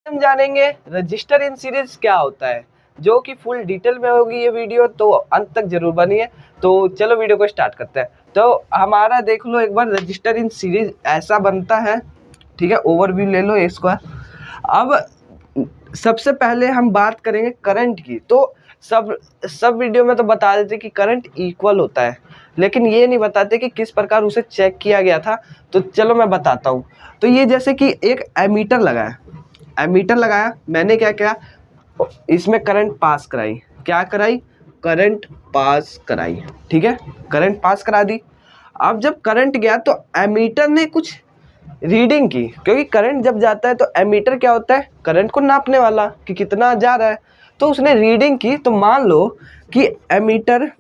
हम जानेंगे register in series क्या होता है, जो कि फुल डिटेल में होगी ये वीडियो, तो अंत तक जरूर बनिए। तो चलो वीडियो को स्टार्ट करते हैं। तो हमारा देख लो एक बार, रजिस्टर इन सीरीज ऐसा बनता है, ठीक है। ओवरव्यू ले लो इसको। अब सबसे पहले हम बात करेंगे करंट की। तो सब वीडियो में तो बता देते कि करंट इक्वल होता है, लेकिन ये नहीं बताते कि किस प्रकार उसे चेक किया गया था। तो चलो मैं बताता हूँ। तो ये जैसे कि एक एमीटर लगाया मैंने, क्या किया, इसमें करंट पास कराई। क्या कराई? करंट पास कराई, ठीक है। करंट पास करा दी। अब जब करंट गया तो एमीटर ने कुछ रीडिंग की, क्योंकि करंट जब जाता है तो एमीटर क्या होता है? करंट को नापने वाला कि कितना जा रहा है। तो उसने रीडिंग की। तो मान लो कि एमीटर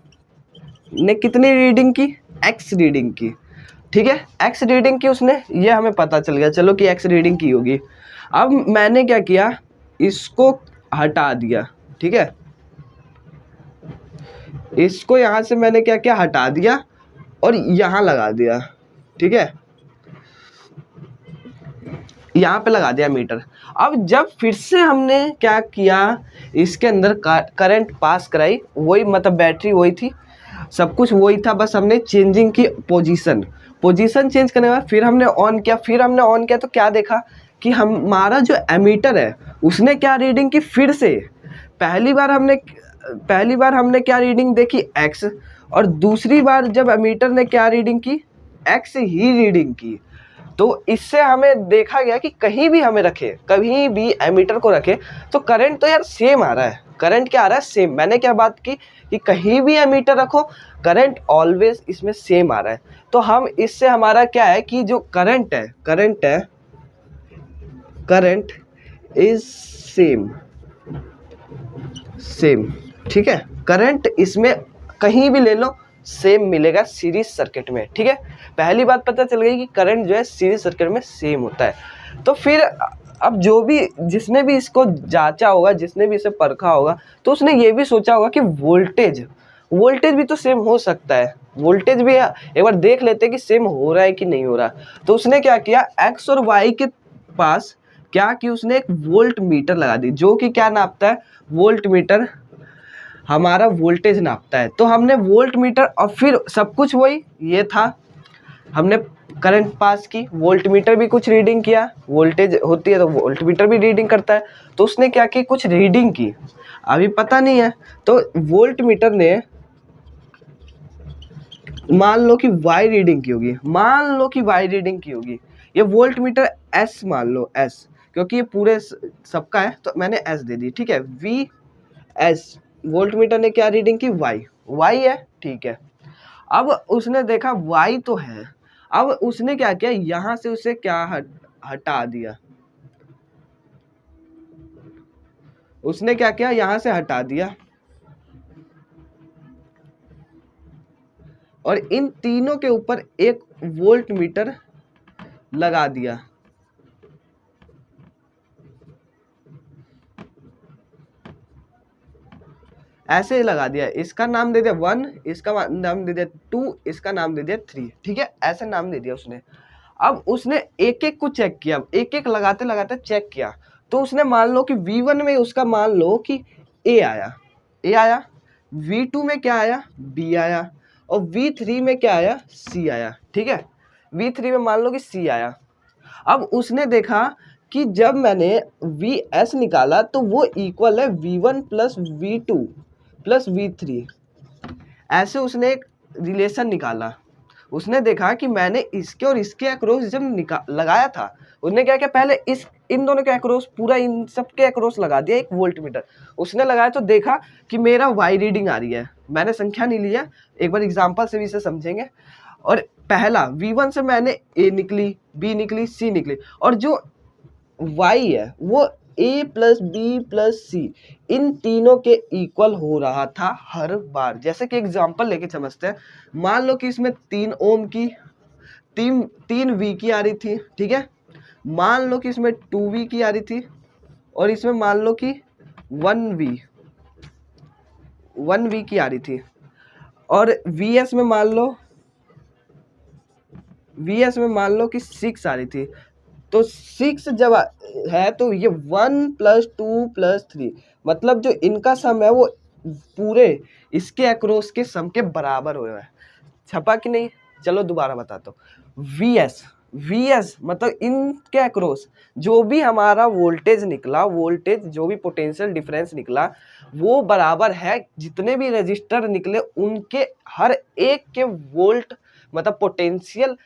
ने कितनी रीडिंग की? एक्स रीडिंग की, ठीक है। एक्स रीडिंग की उसने, ये हमें पता चल गया, चलो कि एक्स रीडिंग की होगी। अब मैंने क्या किया, इसको हटा दिया, ठीक है। इसको यहां से मैंने क्या किया, हटा दिया और यहां लगा दिया, ठीक है। यहाँ पे लगा दिया मीटर। अब जब फिर से हमने क्या किया, इसके अंदर करंट पास कराई, वही मतलब बैटरी वही थी, सब कुछ वही था, बस हमने चेंजिंग की पोजीशन चेंज करने के बाद फिर हमने ऑन किया। तो क्या देखा कि हमारा जो एमीटर है उसने क्या रीडिंग की? फिर से पहली बार हमने क्या रीडिंग देखी? एक्स। और दूसरी बार जब एमीटर ने क्या रीडिंग की? एक्स ही रीडिंग की। तो इससे हमें देखा गया कि कहीं भी हमें रखे, कहीं भी एमीटर को रखे, तो करंट तो यार सेम आ रहा है। करंट क्या आ रहा है? सेम। मैंने क्या बात की कि कहीं भी एमीटर रखो, करंट ऑलवेज इसमें सेम आ रहा है। तो हम इससे हमारा क्या है कि जो करंट इज सेम, ठीक है। करंट इसमें कहीं भी ले लो, सेम मिलेगा सीरीज सर्किट में, ठीक है। पहली बात पता चल गई कि करंट जो है सीरीज सर्किट में सेम होता है। तो फिर अब जिसने भी इसको जांचा होगा, जिसने भी इसे परखा होगा, तो उसने ये भी सोचा होगा कि वोल्टेज भी तो सेम हो सकता है। वोल्टेज भी एक बार देख लेते कि सेम हो रहा है कि नहीं हो रहा। तो उसने क्या किया, एक्स और वाई के पास क्या कि उसने एक वोल्ट मीटर लगा दी, जो कि क्या नापता है? वोल्ट मीटर हमारा वोल्टेज नापता है। तो हमने वोल्ट मीटर, और फिर सब कुछ वही ये था, हमने करंट पास की, वोल्ट मीटर भी कुछ रीडिंग किया, वोल्टेज होती है तो वोल्ट मीटर भी रीडिंग करता है। तो उसने क्या की, कुछ रीडिंग की, अभी पता नहीं है। तो वोल्ट मीटर ने मान लो कि वाई रीडिंग की होगी, ये वोल्ट मीटर एस मान लो, एस, क्योंकि ये पूरे सबका है तो मैंने एस दे दी, ठीक है। वी एस, वोल्ट मीटर ने क्या रीडिंग की? वाई है, ठीक है। अब उसने देखा वाई तो है, अब उसने क्या किया, यहां से उसे क्या हटा दिया, उसने क्या किया, यहां से हटा दिया और इन तीनों के ऊपर एक वोल्ट मीटर लगा दिया। ऐसे ही लगा दिया, इसका नाम दे दिया 1, इसका नाम दे दिया 2, इसका नाम दे दिया 3, ठीक है। ऐसे नाम दे दिया उसने। अब उसने एक एक को चेक किया, एक एक लगाते लगाते चेक किया। तो उसने मान लो कि V1 में उसका मान लो कि ए आया, V2 में क्या आया? B आया, और V3 में क्या आया? C आया, ठीक है। V3 में मान लो कि C आया। अब उसने देखा कि जब मैंने VS निकाला तो वो इक्वल है V1 plus V2 plus V3। ऐसे उसने एक रिलेशन निकाला। उसने देखा कि मैंने इसके और इसके अक्रॉस जब लगाया था, उसने क्या किया, पहले इन दोनों के अक्रॉस, पूरा इन सब के अक्रॉस लगा दिया एक वोल्ट मीटर। उसने लगाया तो देखा कि मेरा वाई रीडिंग आ रही है। मैंने संख्या नहीं लिया, एक बार एग्जांपल से भी इसे समझेंगे। और पहला V1 से मैंने A निकली, B निकली, C निकली, और जो Y है वो A प्लस बी प्लस सी, इन तीनों के इक्वल हो रहा था हर बार। जैसे कि एग्जांपल लेके समझते हैं। मान लो कि इसमें 3 ओम की, 3 V की आ रही थी, ठीक है। मान लो कि इसमें 2 V की आ रही थी, और इसमें मान लो कि 1 V की आ रही थी, और VS में मान लो कि 6 आ रही थी। तो 6 जब है तो ये 1 + 2 + 3 मतलब जो इनका सम है वो पूरे इसके अक्रॉस के सम के बराबर हुआ है। छपा कि नहीं? चलो दोबारा बताता हूँ। वीएस मतलब इनके अक्रॉस जो भी हमारा वोल्टेज निकला, वोल्टेज जो भी पोटेंशियल डिफरेंस निकला वो बराबर है जितने भी रजिस्टर निकले उनके हर एक के वोल्ट मतलब पोटेंशियल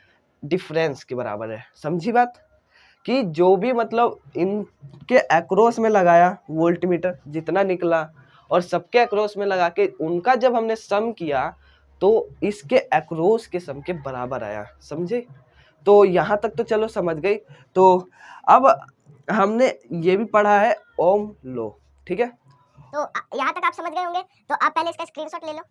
डिफरेंस के बराबर है। समझी बात? कि जो भी मतलब इनके अक्रॉस में लगाया वोल्टमीटर जितना निकला और सबके अक्रॉस में लगा के उनका जब हमने सम किया तो इसके अक्रॉस के सम के बराबर आया। समझे? तो यहाँ तक तो चलो समझ गई। तो अब हमने ये भी पढ़ा है ओम लॉ, ठीक है? तो यहाँ तक आप समझ गए होंगे, तो आप पहले इसका स्क्रीनशॉट ले लो।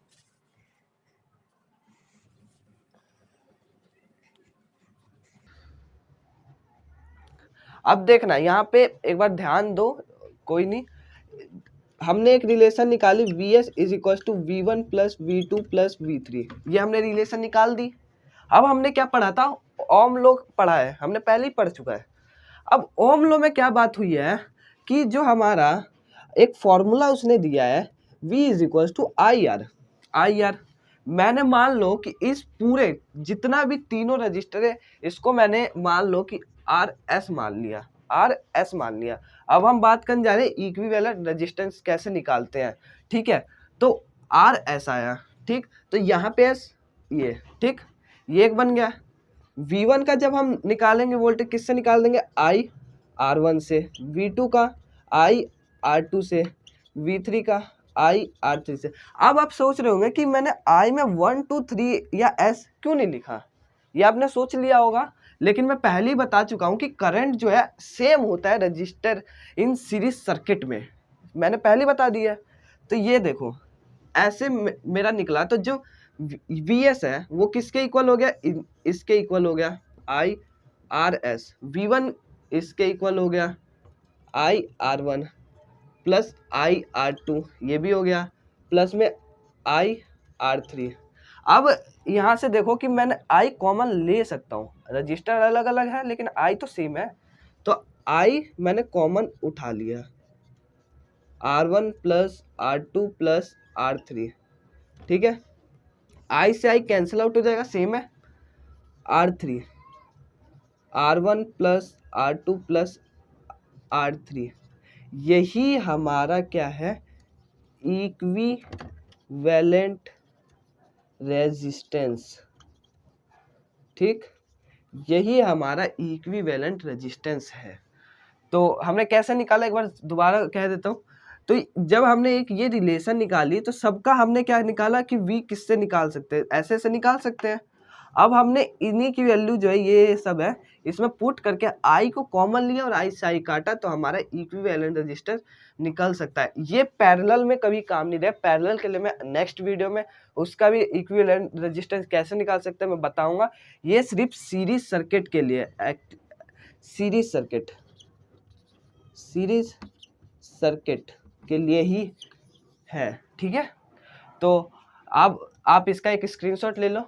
अब देखना यहाँ पे एक बार ध्यान दो, कोई नहीं, हमने एक रिलेशन निकाली Vs = V1 + V2 + V3, ये हमने रिलेशन निकाल दी। अब हमने क्या पढ़ा था? ओम लॉ पढ़ा है, हमने पहले ही पढ़ चुका है। अब ओम लॉ में क्या बात हुई है कि जो हमारा एक फॉर्मूला उसने दिया है V = IR। मैंने मान लो कि इस पूरे जितना भी तीनों रजिस्टर है इसको मैंने मान लो कि RS मान लिया। अब हम बात करने जा रहे हैं इक्विवेलेंट रेजिस्टेंस कैसे निकालते हैं, ठीक है? तो RS आया, ठीक, तो यहाँ पे S ये, ठीक, ये एक बन गया। V1 का जब हम निकालेंगे वोल्टेज किससे निकाल देंगे? I R1 से, V2 का I R2 से, V3 का I R3 से। अब आप सोच रहे होंगे कि मैंने I में 1 2 3 या S क्यों नहीं लिखा? ये आपने सोच लिया होगा, लेकिन मैं पहले ही बता चुका हूँ कि करंट जो है सेम होता है रजिस्टर इन सीरीज सर्किट में, मैंने पहले बता दिया। तो ये देखो ऐसे मेरा निकला, तो जो Vs है वो किसके इक्वल हो गया? इसके इक्वल हो गया I RS। V1 इसके इक्वल हो गया I R1 plus I R2, ये भी हो गया, प्लस में I R3। अब यहाँ से देखो कि मैंने I कॉमन ले सकता हूँ, रजिस्टर अलग अलग है लेकिन I तो सेम है, तो I मैंने कॉमन उठा लिया, R1 plus R2 plus R3, ठीक है? I से I कैंसिल आउट हो जाएगा, सेम है, R3 R1 plus R2 plus R3, यही हमारा क्या है? इक्विवेलेंट रेजिस्टेंस, ठीक, यही हमारा इक्विवेलेंट रेजिस्टेंस है। तो हमने कैसे निकाला एक बार दोबारा कह देता हूँ। तो जब हमने एक ये रिलेशन निकाली तो सबका हमने क्या निकाला कि V किससे निकाल सकते हैं? ऐसे से निकाल सकते हैं। अब हमने इन्हीं की वैल्यू जो है ये सब है इसमें पुट करके I को कॉमन लिया और I से I काटा, तो हमारा इक्विवेलेंट रेजिस्टेंस निकल सकता है। ये पैरेलल में कभी काम नहीं दे, पैरेलल के लिए मैं नेक्स्ट वीडियो में उसका भी इक्विवेलेंट रेजिस्टेंस कैसे निकाल सकते हैं मैं बताऊंगा। ये सिर्फ सीरीज सर्किट के लिए, सीरीज सर्किट के लिए ही है, ठीक है? तो अब आप इसका एक स्क्रीनशॉट ले लो।